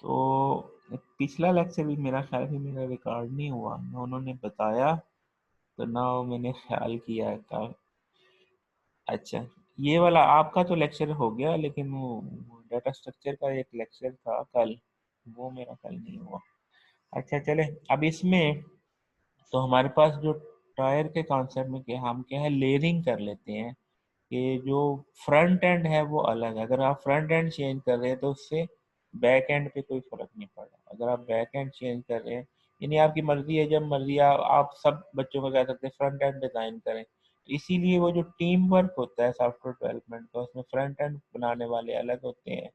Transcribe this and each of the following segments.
तो पिछला लेक्चर भी मेरा ख्याल है मेरा रिकॉर्ड नहीं हुआ, ना उन्होंने बताया तो ना मैंने ख्याल किया था। अच्छा, ये वाला आपका तो लेक्चर हो गया, लेकिन वो डाटा स्ट्रक्चर का एक लेक्चर था कल, वो मेरा कल नहीं हुआ। अच्छा चले, अब इसमें तो हमारे पास जो टायर के कॉन्सेप्ट में क्या हम क्या है लेयरिंग कर लेते हैं कि जो फ्रंट एंड है वो अलग है। अगर आप फ्रंट एंड चेंज कर रहे हैं तो उससे बैक एंड पे कोई फर्क नहीं पड़ रहा। अगर आप बैक एंड चेंज कर रहे हैं, यानी आपकी मर्जी है, जब मर्जी आप सब बच्चों को कह सकते हैं फ्रंट एंड डिजाइन करें। तो इसीलिए वो जो टीम वर्क होता है सॉफ्टवेयर डेवलपमेंट का, उसमें फ्रंट एंड बनाने वाले अलग होते हैं,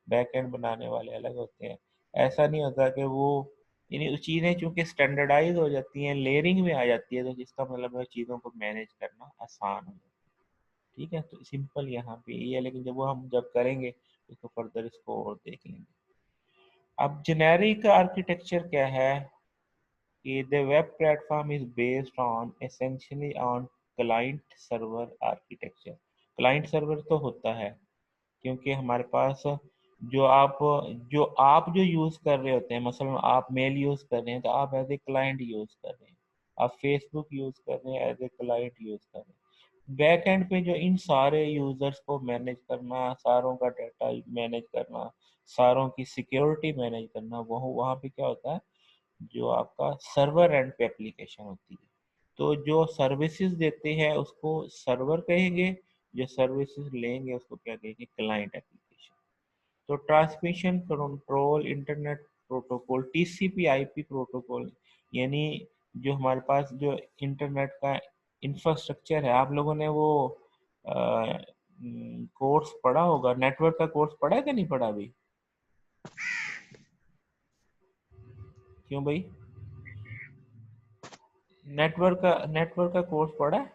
बैक एंड बनाने वाले अलग होते हैं। ऐसा नहीं होता कि वो, यानी चीज़ें चूंकि स्टैंडर्डाइज हो जाती हैं, लेयरिंग में आ जाती है, तो जिसका मतलब है चीज़ों को मैनेज करना आसान हो जाता है। ठीक है, तो सिंपल यहाँ पे ये है, लेकिन जब वो हम जब करेंगे तो फर्दर इसको और देख लेंगे। अब जेनेरिक आर्किटेक्चर क्या है कि the web platform is based on essentially on client server architecture. Client server तो होता है क्योंकि हमारे पास जो आप यूज़ कर रहे होते हैं, मसलन आप मेल यूज़ कर रहे हैं तो आप एज ए क्लाइंट यूज़ कर रहे हैं, आप फेसबुक यूज़ कर रहे हैं एज ए क्लाइंट यूज़ कर रहे हैं। बैक एंड पे जो इन सारे यूज़र्स को मैनेज करना, सारों का डाटा मैनेज करना, सारों की सिक्योरिटी मैनेज करना, वो वहाँ पे क्या होता है, जो आपका सर्वर एंड पे एप्लीकेशन होती है। तो जो सर्विसेज देते हैं उसको सर्वर कहेंगे, जो सर्विसेज लेंगे उसको क्या कहेंगे, क्लाइंट एप्लीकेशन। तो transmission control internet protocol, TCP IP protocol, यानी जो हमारे पास जो इंटरनेट का इंफ्रास्ट्रक्चर है, आप लोगों ने वो कोर्स पढ़ा होगा, नेटवर्क का कोर्स पढ़ा है कि नहीं पढ़ा अभी? क्यों भाई, नेटवर्क का कोर्स पढ़ा है?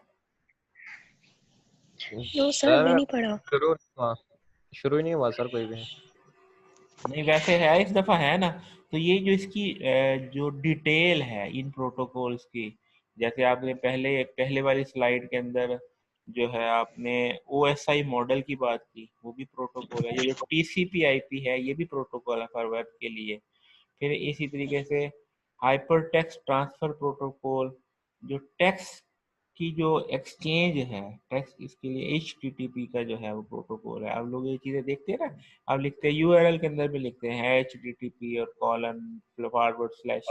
नो सर, सर मैं नहीं पढ़ा। शुरू ही नहीं हुआ सर कोई भी। नहीं वैसे है, इस दफ़ा है ना। तो ये जो इसकी जो डिटेल है इन प्रोटोकॉल्स की, जैसे आपने पहले वाली स्लाइड के अंदर जो है आपने ओएसआई मॉडल की बात की, वो भी प्रोटोकॉल है। ये जो टीसीपी आईपी है ये भी प्रोटोकॉल है फॉर वेब के लिए। फिर इसी तरीके से हाइपर टेक्स्ट ट्रांसफर प्रोटोकॉल, जो टेक्स्ट की जो एक्सचेंज है, टेक्स्ट इसके लिए HTTP का जो है वो प्रोटोकॉल है। आप लोग ये चीज़ें देखते हैं ना, आप लिखते हैं यूआरएल के अंदर भी लिखते हैं HTTP और colon forward slash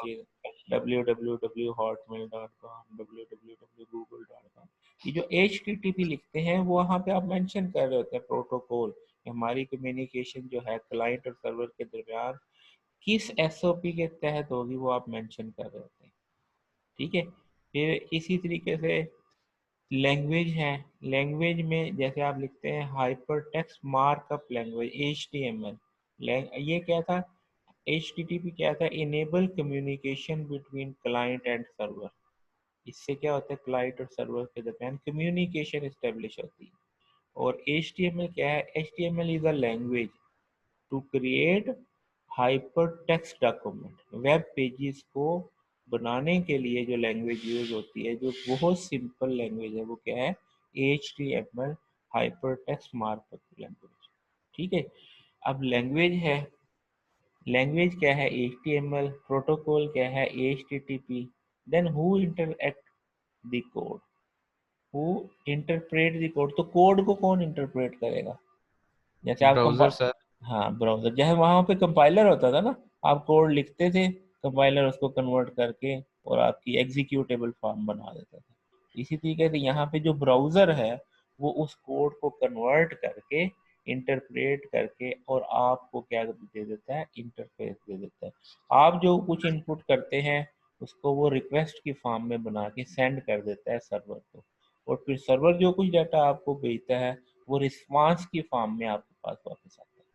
www.hotmail.com www.google.com। ये जो HTTP लिखते हैं वो वहाँ पे आप मेंशन कर रहे होते हैं प्रोटोकॉल, हमारी कम्युनिकेशन जो है क्लाइंट और सर्वर के दरमियान किस एसओपी के तहत होगी वो आप मेंशन कर रहे होते हैं। ठीक है, फिर इसी तरीके से लैंग्वेज है। लैंग्वेज में जैसे आप लिखते हैं hyper text markup language HTML। ये क्या था, HTTP क्या था, enable communication between client and server. इससे क्या होता है, क्लाइंट और सर्वर के दरमियान कम्युनिकेशन इस्टेब्लिश होती है। और HTML क्या है, HTML is a language to create hypertext document. Web pages को बनाने के लिए जो लैंग्वेज यूज होती है, जो बहुत सिंपल लैंग्वेज है, वो क्या है, HTML, hyper text markup language. ठीक है, अब लैंग्वेज है, लैंग्वेज क्या है HTML, प्रोटोकॉल क्या है HTTP, then who interact the code, who interpret the code. तो कोड को कौन इंटरप्रेट करेगा, जैसे आप ब्राउजर सर। हाँ ब्राउजर, जैसे वहाँ पे कंपाइलर होता था ना, आप कोड लिखते थे, कंपाइलर उसको कन्वर्ट करके और आपकी एग्जीक्यूटेबल फॉर्म बना देता था। इसी तरीके से यहाँ पे जो ब्राउजर है वो उस कोड को कन्वर्ट करके, इंटरप्रेट करके और आपको क्या दे देता है, इंटरफेस दे देता है। आप जो कुछ इनपुट करते हैं उसको वो रिक्वेस्ट की फॉर्म में बना के सेंड कर देता है सर्वर को, और फिर सर्वर जो कुछ डाटा आपको भेजता है वो रिस्पांस की फॉर्म में आपके पास वापस आता है।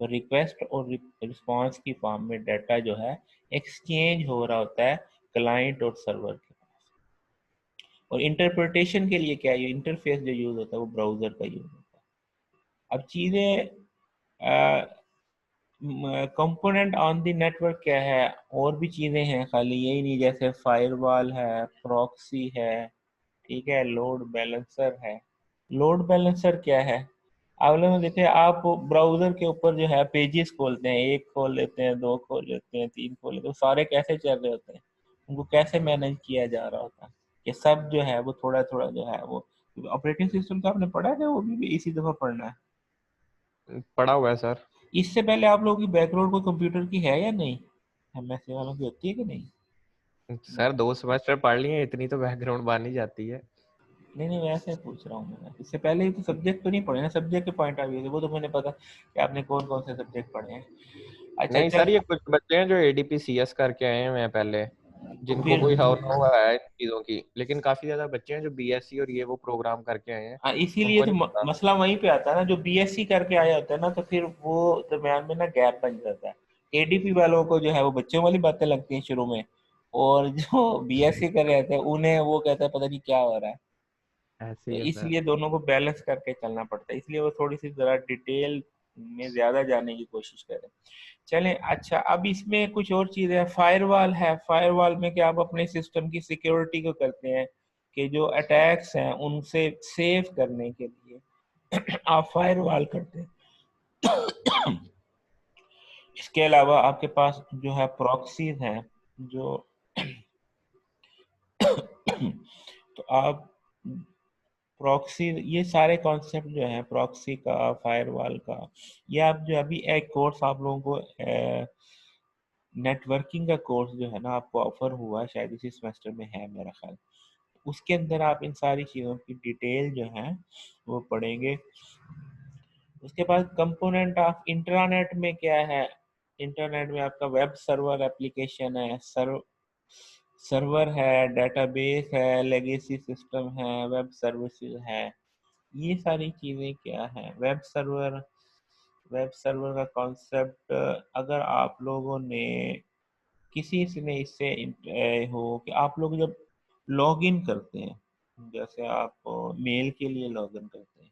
तो रिक्वेस्ट और रिस्पांस की फॉर्म में डाटा जो है एक्सचेंज हो रहा होता है क्लाइंट और सर्वर के पास। और इंटरप्रिटेशन के लिए क्या है, इंटरफेस जो यूज होता है वो ब्राउजर का यूज होता है। अब चीज़ें कंपोनेंट ऑन द नेटवर्क क्या है, और भी चीज़ें हैं, खाली यही नहीं, जैसे फायरवॉल है, प्रॉक्सी है, ठीक है, लोड बैलेंसर है। लोड बैलेंसर क्या है, आप लोग देखे, आप ब्राउजर के ऊपर जो है पेजेस खोलते हैं, एक खोल लेते हैं, दो खोल लेते हैं, तीन खोल लेते हैं, वो सारे कैसे चल रहे होते हैं, उनको कैसे मैनेज किया जा रहा होता है, ये सब जो है वो थोड़ा थोड़ा जो है वो ऑपरेटिंग सिस्टम तो आपने पढ़ा है, वो भी इसी दफा पढ़ना है। पढ़ा हुआ है सर। इससे पहले आप लोगों की बैकग्राउंड को कंप्यूटर की है या नहीं? एमएससी वालों की होती है कि नहीं? सर 2 सेमेस्टर पढ़ लिए, इतनी तो बैकग्राउंड बन ही जाती है। नहीं नहीं, वैसे पूछ रहा हूँ मैं, इससे पहले ही तो सब्जेक्ट तो नहीं पढ़े ना, सब्जेक्ट के पॉइंट ऑफ व्यू से वो तो मैंने पता कि आपने कौन कौन से सब्जेक्ट पढ़े हैं। अच्छा नहीं सर, चल, ये कुछ बच्चे हैं जो एडीपी सीएस करके आए हैं पहले, तो जिनको फिर कोई हवा हुआ है इन चीजों की, लेकिन काफी ज्यादा बच्चे हैं जो बीएससी और ये वो प्रोग्राम करके आए हैं, हाँ, इसीलिए उनको तो नहीं पता। मसला वहीं पे आता है ना, जो बीएससी करके आया होता है ना, तो फिर वो दरम्यान में ना गैप बन जाता है। एडीपी वालों को जो है वो बच्चों वाली बातें लगती हैं शुरू में, और जो बीएससी कर रहे थे उन्हें वो कहता है पता नहीं क्या हो रहा है। ऐसे तो ही है सर। इसलिए दोनों को बैलेंस करके चलना पड़ता है, इसलिए वो थोड़ी सी जरा डिटेल में ज्यादा जाने की कोशिश करें। चलें, अच्छा अब इसमें कुछ और चीज़ है, फायरवॉल है। फायरवॉल में क्या आप अपने सिस्टम की सिक्योरिटी को करते हैं कि जो अटैक्स हैं उनसे सेव करने के लिए आप फायरवॉल करते हैं। इसके अलावा आपके पास जो है प्रॉक्सीज हैं, जो तो आप प्रॉक्सी, ये सारे कॉन्सेप्ट जो हैं प्रॉक्सी का, फायरवॉल का, ये आप जो अभी एक कोर्स आप लोगों को नेटवर्किंग का कोर्स जो है ना आपको ऑफर हुआ है, शायद इसी सेमेस्टर में है मेरा ख्याल, उसके अंदर आप इन सारी चीज़ों की डिटेल जो है वो पढ़ेंगे। उसके बाद कंपोनेंट ऑफ इंट्रानेट में क्या है, इंटरनेट में आपका वेब सर्वर एप्लीकेशन है, सर्वर है, डेटाबेस है, लेगेसी सिस्टम है, वेब सर्विसेज है, ये सारी चीज़ें क्या है। वेब सर्वर का कॉन्सेप्ट अगर आप लोगों ने किसी से ने इससे हो कि आप लोग जब लॉग इन करते हैं, जैसे आप मेल के लिए लॉग इन करते हैं,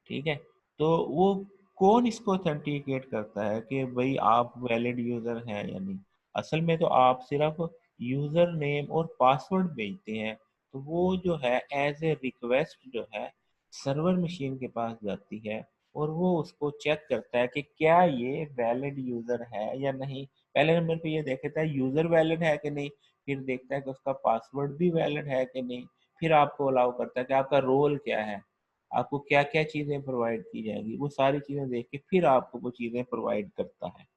ठीक है, तो वो कौन इसको ऑथेंटिकेट करता है कि भाई आप वैलिड यूजर हैं या नहीं? असल में तो आप सिर्फ यूजर नेम और पासवर्ड भेजते हैं, तो वो जो है एज ए रिक्वेस्ट जो है सर्वर मशीन के पास जाती है, और वो उसको चेक करता है कि क्या ये वैलिड यूजर है या नहीं। पहले नंबर पे ये देखता है यूजर वैलिड है कि नहीं, फिर देखता है कि उसका पासवर्ड भी वैलिड है कि नहीं, फिर आपको अलाउ करता है कि आपका रोल क्या है, आपको क्या क्या चीज़ें प्रोवाइड की जाएंगी, वो सारी चीज़ें देख के फिर आपको वो चीज़ें प्रोवाइड करता है।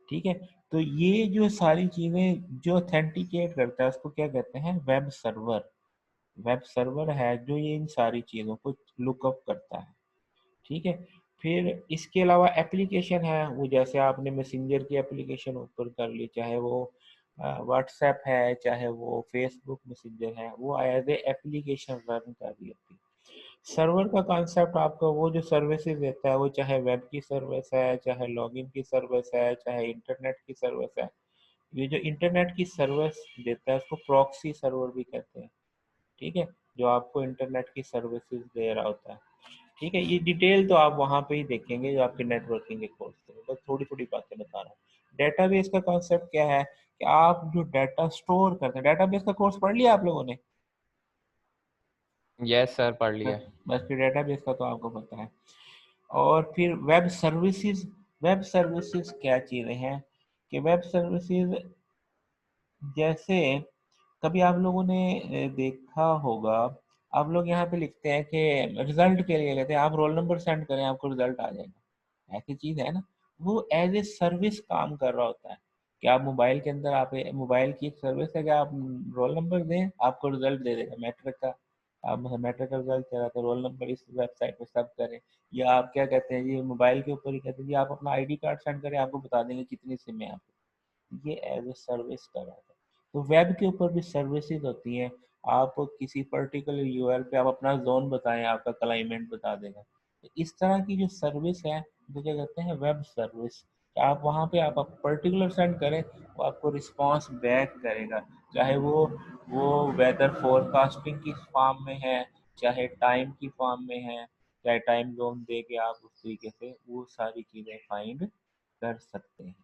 ठीक है, तो ये जो सारी चीज़ें जो ऑथेंटिकेट करता है उसको क्या कहते हैं, वेब सर्वर। वेब सर्वर है जो ये इन सारी चीज़ों को लुकअप करता है। ठीक है, फिर इसके अलावा एप्लीकेशन है, वो जैसे आपने मैसेंजर की एप्लीकेशन ऊपर कर ली, चाहे वो व्हाट्सएप है, चाहे वो फेसबुक मैसेंजर है, वो एज ए एप्लीकेशन रन कर रही होती है। सर्वर का कॉन्सेप्ट आपका वो जो सर्विसेज देता है, वो चाहे वेब की सर्विस है, चाहे लॉगिन की सर्विस है, चाहे इंटरनेट की सर्विस है, ये जो इंटरनेट की सर्विस देता है उसको प्रॉक्सी सर्वर भी कहते हैं। ठीक है, जो आपको इंटरनेट की सर्विसेज दे रहा होता है। ठीक है, ये डिटेल तो आप वहाँ पे ही देखेंगे जो आपके नेटवर्किंग के कोर्स थे, बस थोड़ी थोड़ी बातें बता रहा हूँ। डेटाबेस का कॉन्सेप्ट क्या है कि आप जो डाटा स्टोर करते हैं, डेटाबेस का कोर्स पढ़ लिया आप लोगों ने? यस सर, पढ़ बस लिया। बस फिर डेटाबेस का तो आपको पता है। और फिर वेब सर्विसेज, वेब सर्विसेज क्या चीज़ें हैं कि वेब सर्विसेज जैसे कभी आप लोगों ने देखा होगा, आप लोग यहाँ पे लिखते हैं कि रिजल्ट के लिए लेते हैं, आप रोल नंबर सेंड करें आपको रिजल्ट आ जाएगा, ऐसी चीज़ है ना। वो एज ए सर्विस काम कर रहा होता है कि आप मोबाइल के अंदर, आप मोबाइल की एक सर्विस है कि आप रोल नंबर दें आपको रिजल्ट दे देगा मैट्रिक का। आप मतलब मैट्रिक का रिजल्ट चला तो रोल नंबर इस वेबसाइट पे सब करें, या आप क्या कहते हैं जी मोबाइल के ऊपर ही कहते हैं जी आप अपना आईडी कार्ड सेंड करें आपको बता देंगे कितनी सिम है आपको, ये एज ए सर्विस कर रहा था। तो वेब के ऊपर भी सर्विसेज होती हैं, आप किसी पर्टिकुलर यूआरएल पे आप अपना जोन बताएं आपका क्लाइमेट बता देगा। तो इस तरह की जो सर्विस है वो क्या कहते हैं, वेब सर्विस। आप वहाँ पे आप पर्टिकुलर सेंड करें, वो आपको रिस्पॉन्स बैक करेगा, चाहे वो वेदर फोरकास्टिंग की फॉर्म में है, चाहे टाइम की फॉर्म में है, चाहे टाइम जोन दे के आप उस तरीके से वो सारी चीज़ें फाइंड कर सकते हैं।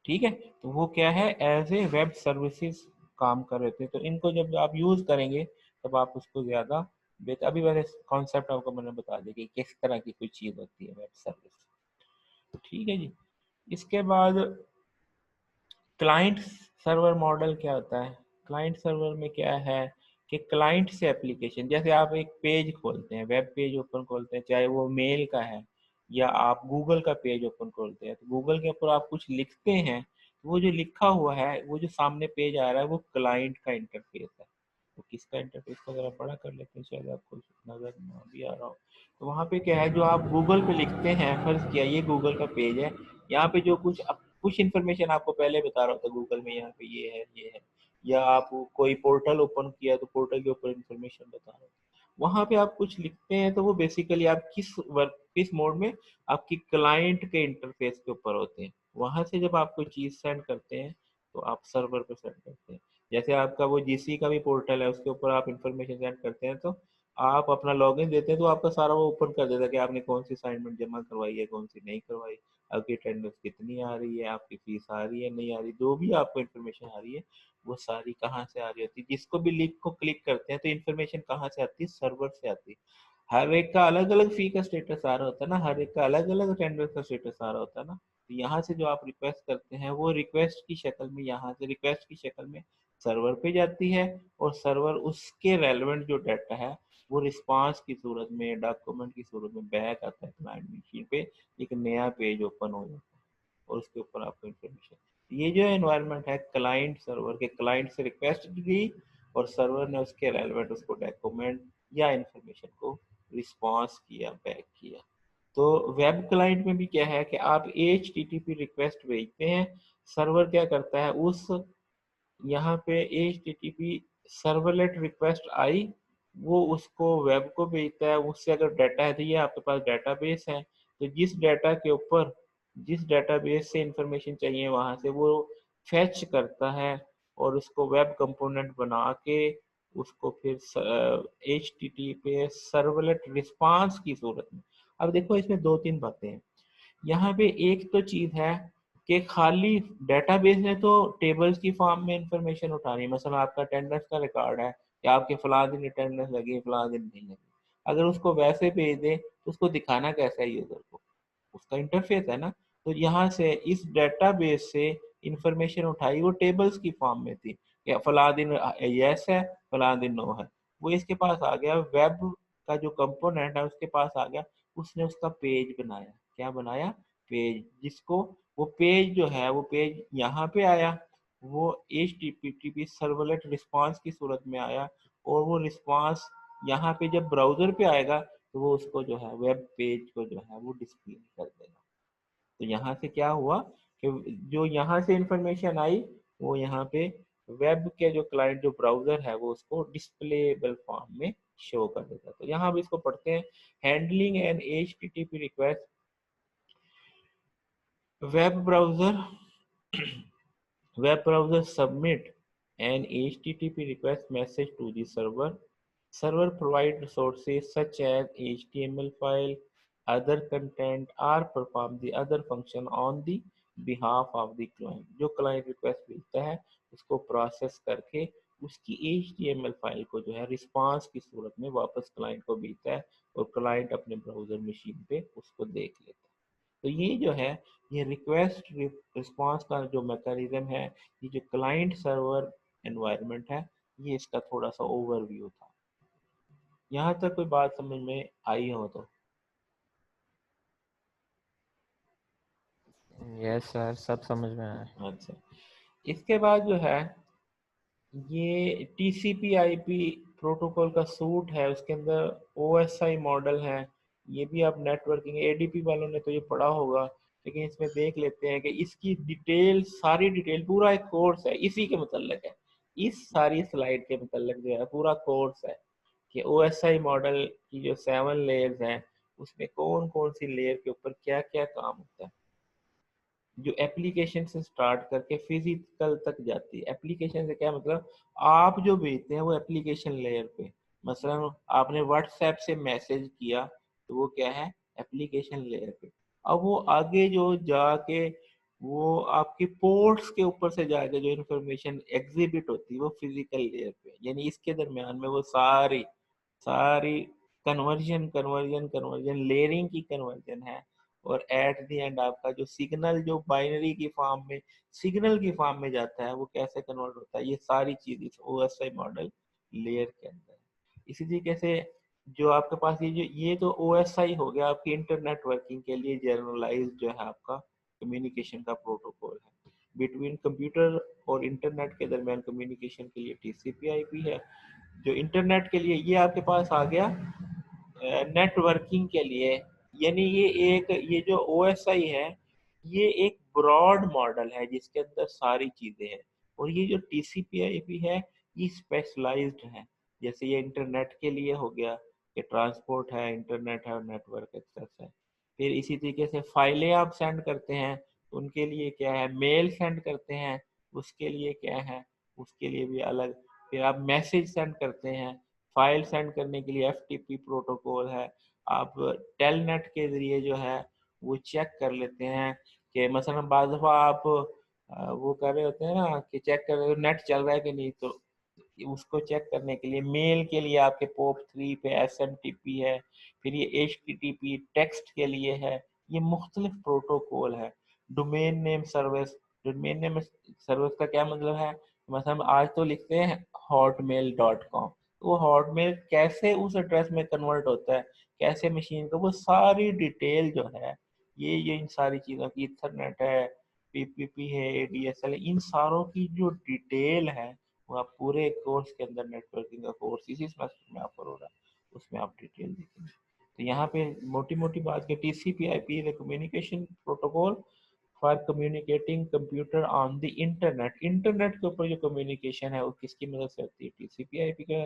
ठीक है, तो वो क्या है, एज ए वेब सर्विसेज काम कर रहे थे, तो इनको जब आप यूज़ करेंगे तब आप उसको ज़्यादा अभी मैंने कॉन्सेप्ट आपको मैंने बता दिया कि किस तरह की कोई चीज़ होती है वेब सर्विस। ठीक है जी। इसके बाद क्लाइंट सर्वर मॉडल क्या होता है? क्लाइंट सर्वर में क्या है कि क्लाइंट से एप्लीकेशन, जैसे आप एक पेज खोलते हैं, वेब पेज ओपन खोलते हैं, चाहे वो मेल का है या आप गूगल का पेज ओपन खोलते हैं, तो गूगल के ऊपर आप कुछ लिखते हैं, तो वो जो लिखा हुआ है, वो जो सामने पेज आ रहा है, वो क्लाइंट का इंटरफेस है। तो किसका इंटरफेस को जरा बड़ा कर लेते हैं, शायद आपको नजर ना भी आ रहा हो। तो वहाँ पे क्या है, जो आप गूगल पे लिखते हैं, फर्ज किया ये गूगल का पेज है, यहाँ पे जो कुछ इन्फॉर्मेशन आपको पहले बता रहा होता गूगल में, यहाँ पे ये है, या आप कोई पोर्टल ओपन किया तो पोर्टल के ऊपर इन्फॉर्मेशन बता रहा होता। वहाँ पे आप कुछ लिखते हैं तो वो बेसिकली आप किस मोड में, आपकी क्लाइंट के इंटरफेस के ऊपर होते हैं। वहां से जब आप कोई चीज सेंड करते हैं तो आप सर्वर पे सेंड करते हैं। जैसे आपका वो जीसी का भी पोर्टल है, उसके ऊपर आप इन्फॉर्मेशन सेंड करते हैं, तो आप अपना लॉगिन देते हैं तो आपका सारा वो ओपन कर देता है कि आपने कौन सी असाइनमेंट जमा करवाई है, कौन सी नहीं करवाई, आपकी अटेंडेंस कितनी आ रही है, आपकी फीस आ रही है नहीं आ रही, जो भी आपको इन्फॉर्मेशन आ रही है वो सारी कहाँ से आ रही होती है। जिसको भी लिंक को क्लिक करते हैं तो इन्फॉर्मेशन कहाँ से आती है, सर्वर से आती है। हर एक का अलग अलग फी का स्टेटस आ रहा होता है ना, हर एक का अलग अलग अटेंडेंस का स्टेटस आ रहा होता है ना। तो यहाँ से जो आप रिक्वेस्ट करते हैं वो रिक्वेस्ट की शक्ल में, यहाँ से रिक्वेस्ट की शक्ल में सर्वर पे जाती है, और सर्वर उसके रेलेवेंट जो डाटा है वो रिस्पांस की सूरत में, डॉक्यूमेंट की सूरत में बैक आता है क्लाइंट मशीन पे। एक नया पेज ओपन हो जाता है और उसके ऊपर आपको इन्फॉर्मेशन, ये जो एनवायरनमेंट है क्लाइंट सर्वर के, क्लाइंट से रिक्वेस्ट गई और सर्वर ने उसके रेलेवेंट उसको डॉक्यूमेंट या इन्फॉर्मेशन को रिस्पॉन्स किया, बैक किया। तो वेब क्लाइंट में भी क्या है कि आप HTTP रिक्वेस्ट भेजते हैं, सर्वर क्या करता है, उस यहाँ पे HTTP सर्वलेट रिक्वेस्ट आई, वो उसको वेब को भेजता है, उससे अगर डाटा है तो ये आपके पास डाटाबेस है, तो जिस डाटाबेस से इंफॉर्मेशन चाहिए वहां से वो फेच करता है और उसको वेब कंपोनेंट बना के उसको फिर HTTP सर्वलेट रिस्पांस की सूरत में। अब देखो इसमें दो तीन बातें हैं। यहाँ पे एक तो चीज है कि खाली डेटाबेस में तो टेबल्स की फॉर्म में इंफॉर्मेशन उठानी है, मतलब आपका अटेंडेंस का रिकॉर्ड है कि आपके फला दिन अटेंडेंस लगी, फला दिन नहीं लगी, अगर उसको वैसे भेज दे तो उसको दिखाना कैसा है यूजर को, उसका इंटरफेस है ना। तो यहाँ से इस डेटाबेस से इंफॉर्मेशन उठाई, वो टेबल्स की फॉर्म में थी कि फला दिन यस है, फला दिन नो है, वो इसके पास आ गया, वेब का जो कंपोनेंट है उसके पास आ गया, उसने उसका पेज बनाया, क्या बनाया, पेज, जिसको वो पेज जो है वो पेज यहाँ पे आया, वो HTTP सर्वलेट रिस्पांस की सूरत में आया, और वो रिस्पांस यहाँ पे जब ब्राउजर पे आएगा तो वो उसको जो है वेब पेज को जो है वो डिस्प्ले कर देगा। तो यहाँ से क्या हुआ कि जो यहाँ से इंफॉर्मेशन आई वो यहाँ पे वेब के जो क्लाइंट जो ब्राउजर है वो उसको डिस्प्लेबल फॉर्म में शो कर देता है। तो यहाँ भी इसको पढ़ते हैं, handling and HTTP request, web browser web browser submit an HTTP request message to the server. Server provide resources such as HTML file, other content, or perform the other function on the behalf of the client. जो client request भेजता है उसको process करके उसकी HTML file को जो है response की सूरत में वापस क्लाइंट को भेजता है, और क्लाइंट अपने ब्राउजर मशीन पे उसको देख लेता है। तो ये जो है, ये रिक्वेस्ट रिस्पांस का जो मैकेनिज्म है, ये जो क्लाइंट सर्वर एनवायरनमेंट है, ये इसका थोड़ा सा ओवरव्यू था। यहाँ तक कोई बात समझ में आई हो तो? यस सर, सब समझ में आया। अच्छा, इसके बाद जो है ये TCP/IP प्रोटोकॉल का सूट है, उसके अंदर OSI मॉडल है। ये भी आप नेटवर्किंग ADP वालों ने तो ये पढ़ा होगा, लेकिन इसमें देख लेते हैं कि इसकी डिटेल, सारी डिटेल, पूरा एक कोर्स है इसी के मतलब है, इस सारी स्लाइड के मतलब जो है पूरा कोर्स है कि OSI मॉडल की जो 7 लेयर्स हैं उसमें कौन कौन सी लेयर के ऊपर क्या क्या काम होता है, जो एप्लीकेशन से स्टार्ट करके फिजिकल तक जाती है। एप्लीकेशन से क्या मतलब, आप जो भेजते हैं वो एप्लीकेशन लेयर पे, मसलन आपने व्हाट्सएप से मैसेज किया तो वो क्या है, एप्लीकेशन लेयर पे। अब वो आगे जो जाके वो आपके पोर्ट्स के ऊपर से जाके जो इंफॉर्मेशन एग्जिबिट होती है वो फिजिकल लेयर पे, यानी इसके दरमियान में वो सारी सारी कन्वर्जन कन्वर्जन कन्वर्जन लेयरिंग की कन्वर्जन है। और एट द एंड आपका जो सिग्नल जो बाइनरी की फॉर्म में सिग्नल की फॉर्म में जाता है वो कैसे कन्वर्ट होता है, ये सारी चीज इस ओएसआई मॉडल लेयर के अंदर है। इसी तरीके से जो आपके पास ये तो ओएसआई हो गया आपकी इंटरनेट वर्किंग के लिए जनरलाइज जो है आपका कम्युनिकेशन का प्रोटोकॉल है। बिटवीन कंप्यूटर और इंटरनेट के दरमियान कम्युनिकेशन के लिए टीसीपी आईपी है। जो इंटरनेट के लिए ये आपके पास आ गया नेटवर्किंग के लिए। यानी ये जो ओएसआई है ये एक ब्रॉड मॉडल है जिसके अंदर सारी चीजें हैं। और ये जो टीसीपी/आईपी है ये स्पेशलाइज्ड है। जैसे ये इंटरनेट के लिए हो गया कि ट्रांसपोर्ट है, इंटरनेट है और नेटवर्क एक्सेस है। फिर इसी तरीके से फाइलें आप सेंड करते हैं तो उनके लिए क्या है, मेल सेंड करते हैं उसके लिए क्या है, उसके लिए भी अलग। फिर आप मैसेज सेंड करते हैं, फाइल सेंड करने के लिए एफटीपी प्रोटोकॉल है। आप टेलनेट के जरिए जो है वो चेक कर लेते हैं कि मसलन बाद दफ़ा आप वो कर रहे होते हैं ना कि चेक कर रहे हो नेट चल रहा है कि नहीं, तो उसको चेक करने के लिए मेल के लिए आपके पोप 3 पे एसएमटीपी है। फिर ये एचटीटीपी टेक्स्ट के लिए है। ये मुख्तलिफ प्रोटोकॉल है। Domain name service, domain name service का क्या मतलब है, मतलब आज तो लिखते हैं hotmail.com, तो वो हॉटमेल कैसे उस एड्रेस में कन्वर्ट होता है, कैसे मशीन का, वो सारी डिटेल जो है ये इन सारी चीज़ों की, इथरनेट है, पीपीपी है, एडीएसएल है, इन सारों की जो डिटेल है वो आप पूरे कोर्स के अंदर, नेटवर्किंग का कोर्स इसी सेमेस्टर में आपको हो रहा है उसमें आप डिटेल देखेंगे। तो यहाँ पे मोटी मोटी बात की टीसीपी आईपी है communication protocol for communicating computer on the internet. Internet के ऊपर जो कम्युनिकेशन है वो किसकी मदद से होती है, टीसीपी आईपी का।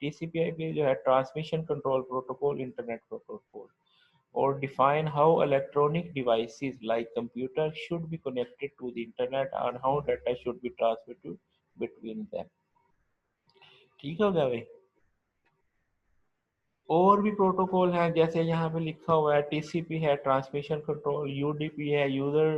टीसीपी आईपी जो है transmission control protocol, internet protocol. और define how electronic devices like computer should be connected to the internet and how data should be transmitted between them। ठीक हो गया भाई। और भी प्रोटोकॉल हैं जैसे यहाँ पे लिखा हुआ है टीसीपी है ट्रांसमिशन कंट्रोल, यूडीपी है यूजर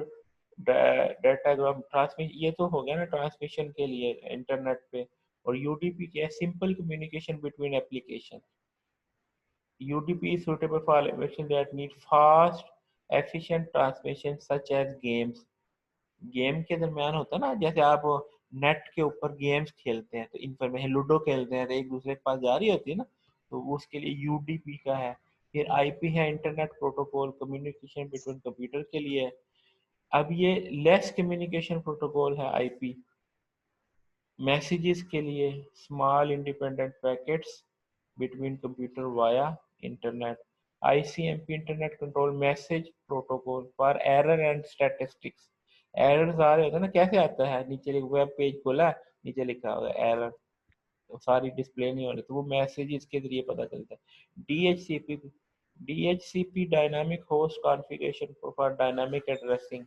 डाटाग्राम ट्रांसमिशन, ये तो हो गया ना ट्रांसमिशन के लिए इंटरनेट पे। और यूडीपी क्या है, simple communication between application. UDP is suitable for applications that need fast, efficient transmission such as games। Game के दरमियान होता है ना, जैसे आप नेट के ऊपर गेम्स खेलते हैं तो इंफॉर्मेशन, लूडो खेलते हैं तो एक दूसरे के पास जा रही होती है ना, तो वो उसके लिए यूडीपी का है। फिर आईपी है internet protocol, communication between computer के लिए। अब ये लेस कम्युनिकेशन प्रोटोकॉल है आईपी, मैसेजेस के लिए, small independent packets between computer via internet. ICMP internet control message protocol for error and statistics. Errors आ रहे होते हैं ना, कैसे आता है, नीचे वेब पेज खोला नीचे लिखा होगा एरर, तो सारी डिस्प्ले नहीं हो रही, तो वो मैसेजेस के जरिए पता चलता है। DHCP dynamic host configuration for dynamic addressing.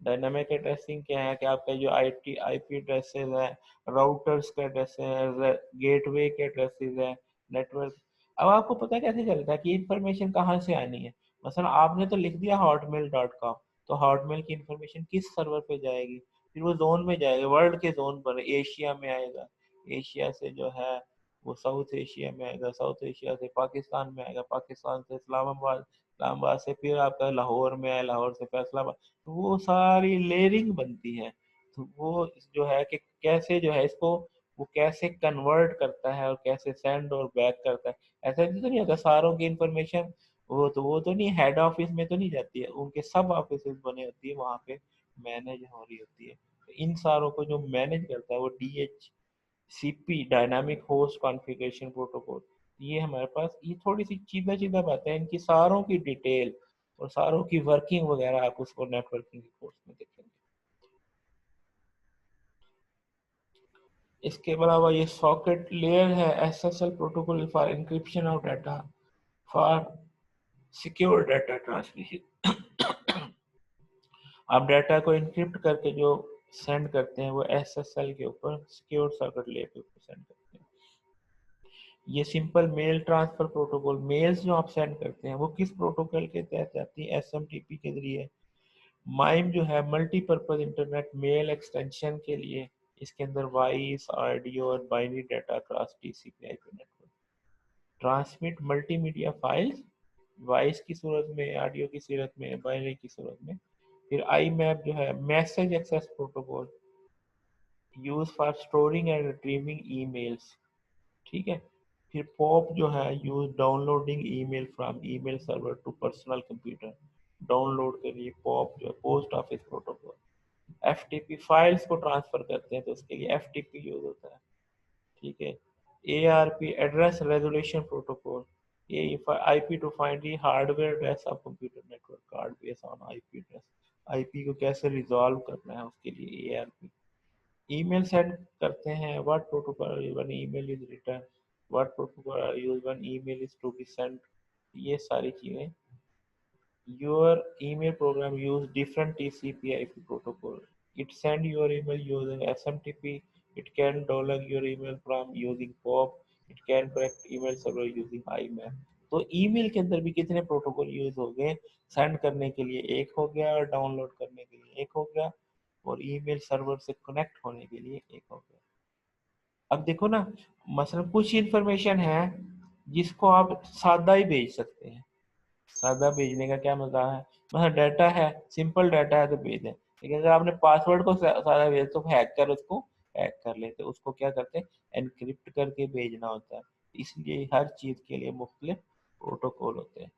Dynamic addressing क्या है कि आपका जो आईपी एड्रेसेस है, राउटर्स के एड्रेसेस है, गेटवे के एड्रेसेस है, नेटवर्क। अब आपको पता कैसे चलता है कि इंफॉर्मेशन कहाँ से आनी है। मसलन आपने तो लिख दिया hotmail.com, तो हॉटमेल की इंफॉर्मेशन किस सर्वर पे जाएगी, फिर वो जोन में जाएगा, वर्ल्ड के जोन पर, एशिया में आएगा, एशिया से जो है वो साउथ एशिया में आएगा, साउथ एशिया से पाकिस्तान में आएगा, पाकिस्तान से इस्लामाबाद, इस्लामाबाद से फिर आपका लाहौर में आए, लाहौर से फैसलाबाद। तो वो सारी लेयरिंग बनती है। तो वो जो है कि कैसे जो है इसको वो कैसे कन्वर्ट करता है और कैसे सेंड और बैक करता है। ऐसा भी तो नहीं होता सारों की इंफॉर्मेशन वो तो नहीं हेड ऑफिस में तो नहीं जाती है, उनके सब ऑफिस बने होती है वहाँ पे मैनेज हो रही होती है। तो इन सारों को जो मैनेज करता है वो DHCP dynamic host configuration protocol. ये हमारे पास ये थोड़ी सी सीधा सीधा बातें हैं, इनकी सारों की डिटेल और सारों की वर्किंग वगैरह आप उसको नेटवर्किंग के कोर्स में देखेंगे। इसके अलावा ये सॉकेट लेयर है, SSL protocol for encryption of data for secure data transmission. आप डाटा को इंक्रिप्ट करके जो सेंड करते हैं वो एसएसएल के ऊपर सिक्योर सॉकेट लेयर के ऊपर सेंड करते हैं। ये simple mail transfer protocol, mails जो आप सेंड करते हैं वो किस प्रोटोकॉल के तहत जाती है, एसएमटीपी के जरिए। माइम जो है मल्टीपर्पज इंटरनेट मेल एक्सटेंशन के लिए, इसके अंदर वॉइस, ऑडियो और binary data cross टीसीपी/आईपी network. Transmit multimedia files voice की सूरत में, ऑडियो की सूरत में, बाइनरी की सूरत में। फिर आई मैप जो है message access protocol, use for storing and retrieving emails, ठीक है। फिर पॉप जो है use downloading email from email server to personal computer, download के लिए पॉप जो है post office protocol. FTP files को ट्रांसफर करते हैं तो उसके लिए एफटीपी यूज होता है, ठीक है। एआरपी एड्रेस रेजोल्यूशन प्रोटोकॉल, ये IP to find the hardware address of computer network card based on IP address, IP को कैसे रिजॉल्व करना है उसके लिए एआरपी। ईमेल सेंड करते हैं, what protocol when email is return, what protocol use when email is to be sent, ये सारी चीजें। your email program use different TCP/IP protocol, it send your email using SMTP, it can download your email from using POP, it can correct email server using IMAP। तो email के अंदर भी कितने protocol use हो गए, send करने के लिए एक हो गया और डाउनलोड करने के लिए एक हो गया और ईमेल सर्वर से कनेक्ट होने के लिए एक हो गया। अब देखो ना, मसलन कुछ इंफॉर्मेशन है जिसको आप सादा ही भेज सकते हैं, सादा भेजने का क्या मजा है, मतलब डाटा है, सिंपल डाटा है तो भेज दें। लेकिन अगर आपने पासवर्ड को सादा भेज तो हैक कर उसको हैक कर लेते, उसको क्या करते हैं एनक्रिप्ट करके भेजना होता है। इसलिए हर चीज के लिए मुख्तलिफ प्रोटोकॉल होते हैं।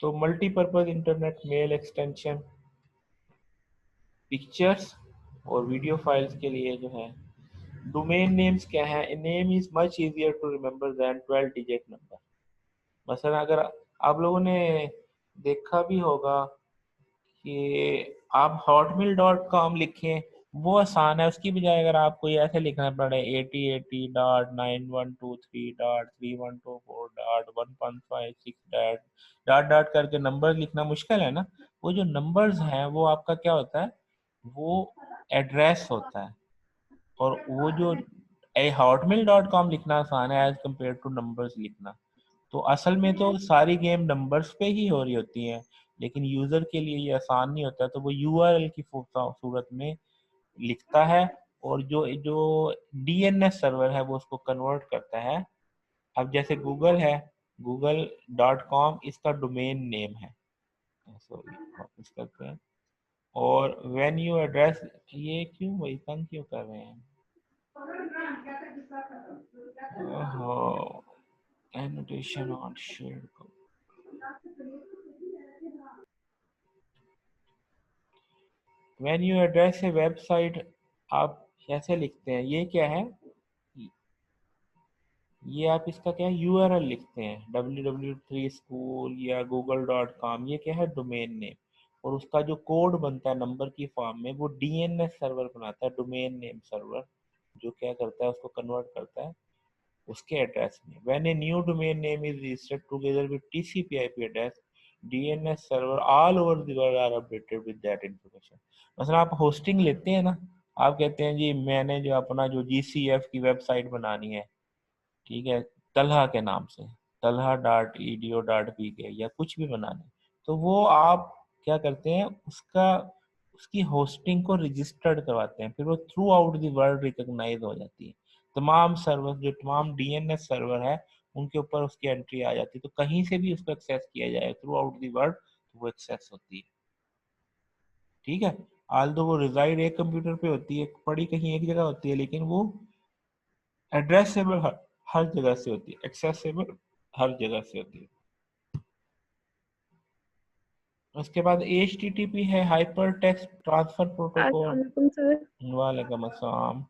तो multipurpose internet mail extension, pictures और वीडियो फाइल्स के लिए जो है डोमेन नेम्स क्या है, name is much easier to remember than 12 digit number. मसलन अगर आप लोगों ने देखा भी होगा कि आप hotmail.com लिखें वो आसान है, उसकी बजाय अगर आपको ये ऐसे लिखना पड़े 8080.9123.3124.156 डॉट डॉट करके नंबर लिखना मुश्किल है ना। वो जो नंबर्स हैं वो आपका क्या होता है, वो एड्रेस होता है। और वो जो hotmail.com लिखना आसान है एज कम्पेयर टू नंबर्स लिखना। तो असल में तो सारी गेम नंबर्स पे ही हो रही होती हैं, लेकिन यूजर के लिए ये आसान नहीं होता, तो वो यूआरएल की सूरत में लिखता है और जो जो डीएनएस सर्वर है वो उसको कन्वर्ट करता है। अब जैसे गूगल है, google.com इसका डोमेन नेम है, सॉरी वापस करते हैं। और व्हेन यू एड्रेस, ये क्यों वही तंग क्यों कर रहे हैं, ओहो annotation on share. When you address A website, आप कैसे लिखते हैं, ये क्या है, ये आप इसका क्या है यूआरएल लिखते हैं www3 स्कूल या google.com, ये क्या है डोमेन नेम। और उसका जो कोड बनता है नंबर की फॉर्म में वो डीएनएस सर्वर बनाता है, डोमेन नेम सर्वर, जो क्या करता है उसको कन्वर्ट करता है उसके एड्रेस में। When a new domain name is registered together with TCP IP address, DNS server all over the world are updated with that information. मतलब आप होस्टिंग लेते हैं ना, आप कहते हैं जी मैंने जो अपना जो जीसीएफ की वेबसाइट बनानी है, ठीक है, तलहा के नाम से, talha.edu.pk या कुछ भी बनाने, तो वो आप क्या करते हैं उसका उसकी होस्टिंग को रजिस्टर्ड करवाते हैं, फिर वो throughout the world recognise हो जाती है। तमाम सर्वर जो तमाम डीएनएस सर्वर है उनके ऊपर उसकी एंट्री आ जाती है, तो कहीं से भी उसको एक्सेस किया जाए थ्रू आउट द वर्ल्ड तो वो एक्सेस होती है, ठीक है। आल्दो वो रिजाइड एक कंप्यूटर पे होती है, पड़ी कहीं एक जगह होती है, लेकिन वो एड्रेसेबल हर जगह से होती है, एक्सेसिबल हर जगह से होती है। उसके बाद HTTP है, हाइपर टेक्स्ट ट्रांसफर प्रोटोकॉल। अस्सलामुअलैकुम सर। वालेकुम अस्सलाम।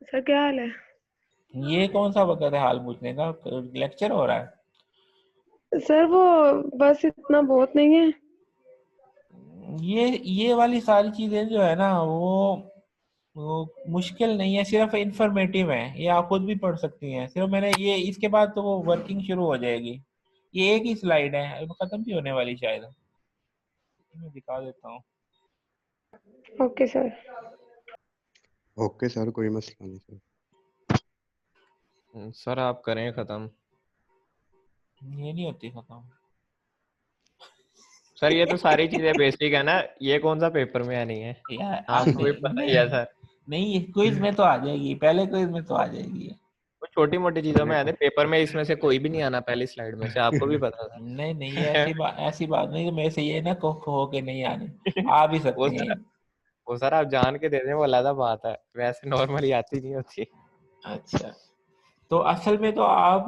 सर क्या हाल है? ये कौन सा वक्त है हाल पूछने का, लेक्चर हो रहा है? सर वो बस इतना बहुत नहीं है। ये वाली सारी चीजें जो है ना वो मुश्किल नहीं है, सिर्फ इंफॉर्मेटिव है, ये आप खुद भी पढ़ सकती हैं। सिर्फ मैंने ये इसके बाद तो वो वर्किंग शुरू हो जाएगी, ये एक ही स्लाइड है, खत्म भी होने वाली शायद, मैं दिखा देता हूँ। Okay sir. ओके सर, कोई मसला नहीं सर। सर आप करें खत्म। ये नहीं होती खत्म सर ये तो सारी चीजें बेसिक है ना, ये कौन सा पेपर में है नहीं है, यार आप आपको भी पता ही है सर। नहीं क्विज में तो आ जाएगी, पहले क्विज में तो आ जाएगी। वो छोटी मोटी चीजों में आते, पेपर में इसमें से कोई भी नहीं आना पहली स्लाइड में से, आपको भी पता था। नहीं नहीं, ये ऐसी बात नहीं कि मेरे से ये ना हो के नहीं आने, आ भी वो सकती हैं। सर वो सर आप जान के दे रहे हैं, वो अलग बात है, वैसे नॉर्मली आती नहीं होती। अच्छा, तो असल में तो आप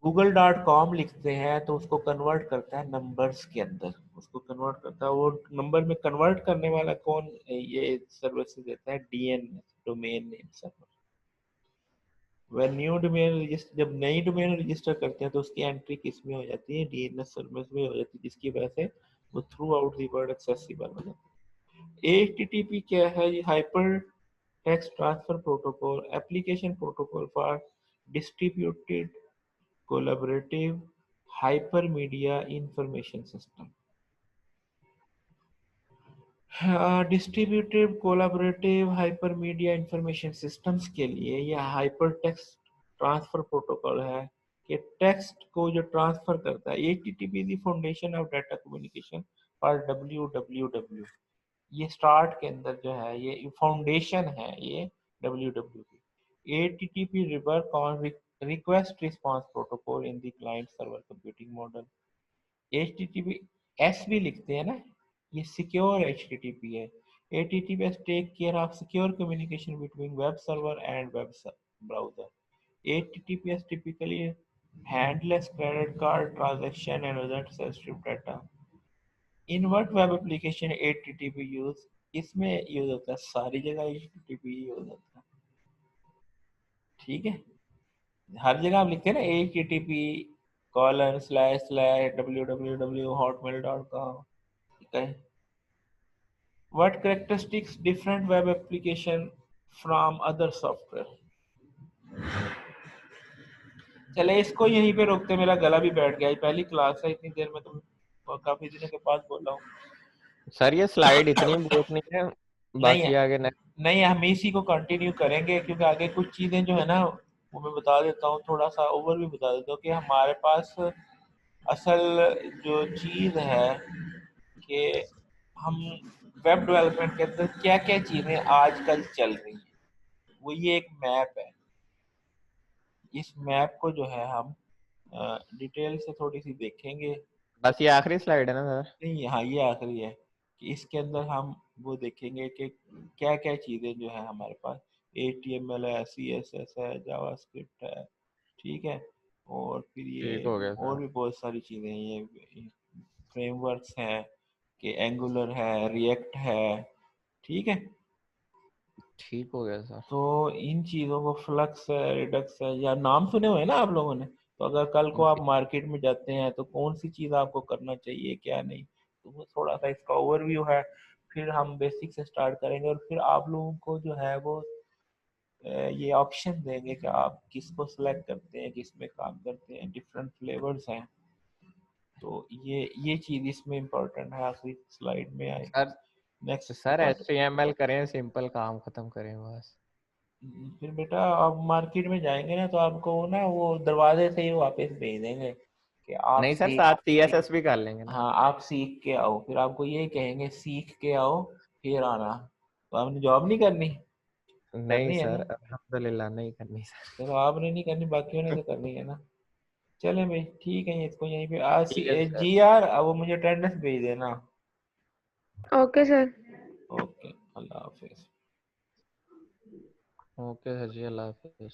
google.com लिखते हैं तो उसको कन्वर्ट करता है नंबर्स के अंदर, उसको कन्वर्ट करता है, वो नंबर में कन्वर्ट करने वाला कौन, ये सर्विसेज देता है, डीएनएस, डोमेन नेम सर्वर। वह न्यू डोमेन रजिस्टर, जब नई डोमेन रजिस्टर करते हैं तो उसकी एंट्री किस में हो जाती है, डीएनएस सर्विस में हो जाती है, जिसकी वजह से वो throughout the world accessible हो जाती है। एचटीटीपी क्या है, ये hyper text transfer protocol, application protocol for distributed collaborative hypermedia information system. Distributed collaborative hypermedia information systems के लिए यह हाइपर टेक्स्ट ट्रांसफर प्रोटोकॉल है कि टेक्स्ट को जो ट्रांसफर करता है। HTTP the foundation of data communication for WWW, ये स्टार्ट के अंदर जो है ये फाउंडेशन है, ये डब्ल्यूडब्ल्यू की। HTTP rework on request response protocol in the client server computing model. HTTP S भी लिखते हैं ना, ये सिक्योर एचटीटीपी है। HTTPS take care of secure communication between web server and web browser. HTTPS typically handles credit card transaction and other sensitive data. In what web application HTTP use, इसमें use होता है, सारी जगह HTTP use होता है, ठीक है। हर जगह आप लिखते हैं ना एचटीटीपी :// www.hotmail.com, ठीक है। What characteristics different web application from other software? चले इसको यहीं पे रोकते, मेरा गला भी बैठ गया, पहली क्लास है, इतनी देर में तो काफी दिनों के बाद बोल रहा हूँ। सर ये स्लाइड इतनी बहुत नहीं है, नहीं बाकी है, आगे नहीं हम इसी को कंटिन्यू करेंगे, क्योंकि आगे कुछ चीजें जो है ना वो मैं बता देता हूँ, थोड़ा सा ओवरव्यू बता देता हूँ कि हमारे पास असल जो चीज है कि हम वेब डेवलपमेंट के अंदर क्या क्या चीजें आजकल चल रही हैं, वो ये एक मैप है। इस मैप को जो है हम डिटेल से थोड़ी सी देखेंगे। बस ये आखिरी स्लाइड है ना सर? नहीं, हाँ ये आखिरी है कि इसके अंदर हम वो देखेंगे कि क्या क्या चीज़ें जो है हमारे पास, HTML है, CSS है, जावास्क्रिप्ट है, ठीक है, और फिर ठीक ये हो गया और सर। भी बहुत सारी चीज़ें हैं, ये फ्रेमवर्क्स हैं कि एंगुलर है, रिएक्ट है, ठीक है। ठीक हो गया सर। तो इन चीज़ों को फ्लक्स है, रिडक्स है, या नाम सुने हुए हैं ना आप लोगों ने, तो अगर कल को आप मार्केट में जाते हैं तो कौन सी चीज़ आपको करना चाहिए क्या नहीं, तो वो थोड़ा सा इसका ओवरव्यू है। फिर हम बेसिक से स्टार्ट करेंगे और फिर आप लोगों को जो है वो ये ऑप्शन देंगे कि आप किसको सिलेक्ट करते हैं, किस में काम करते हैं, डिफरेंट फ्लेवर्स हैं। तो ये चीज़ इसमें इम्पोर्टेंट है, आखिरी स्लाइड में आए। सर नेक्स्ट सर HTML करें, सिंपल काम खत्म करें बस। फिर बेटा आप मार्केट में जाएंगे ना तो आपको ना वो दरवाजे से ही वापस भेज देंगे कि आप नहीं सर, सीख, साथ CSS भी कर लेंगे ना। हाँ आप सीख के आओ, फिर आपको यही कहेंगे सीख के आओ फिर आना। तो आपने जॉब नहीं करनी, नहीं करनी है सर, ना, अल्हम्दुलिल्लाह नहीं करनी सर। चलो आपने नहीं करनी, बाकियों ने तो करनी है ना। चले भाई ठीक है, इसको यहीं पे आज ठीक है सर। जी यार, अब वो मुझे अटेंडेंस भेज देना। Okay sir. ओके, अल्लाह हाफिज। ओके सर जी, अल्लाह हाफिज।